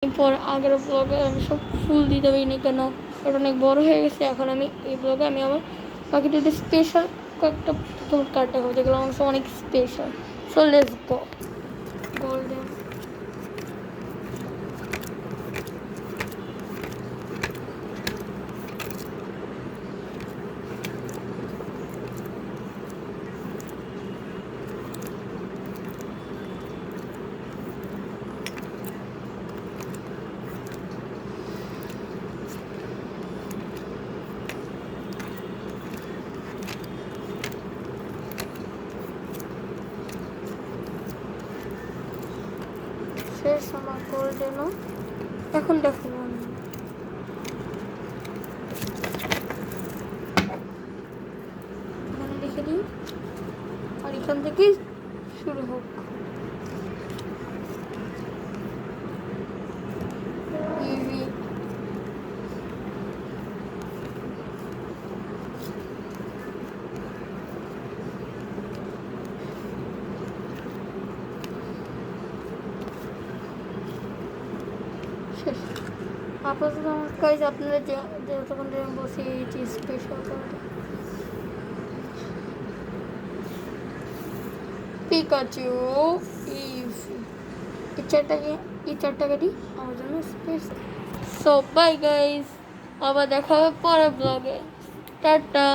এরপর আগের ব্লগে আমি সব ফুল দিতে পারিনি কেন, ওটা অনেক বড় হয়ে গেছে। এখন আমি এই ব্লগে আমি আমার বাকি দুটো স্পেশাল কয়েকটা তোমার কার্ড দেখাবো যেগুলো আমার অনেক special. So let's go. Golden শেষ আমার গোল্ডেনও। এখন দেখাবো আমি এখানে লিখে দিই আর এখান থেকেই শুরু হোক। ইভি শেষ। আপাতত আমার কাজ আপনারা যতক্ষণ ধরে বসে এই স্পেশাল কার্ড পিকাচু এই চারটাকে আমার জন্য স্পেশাল। সো বাই গাইস, আবার দেখা হবে পরের ব্লগে। টাটা।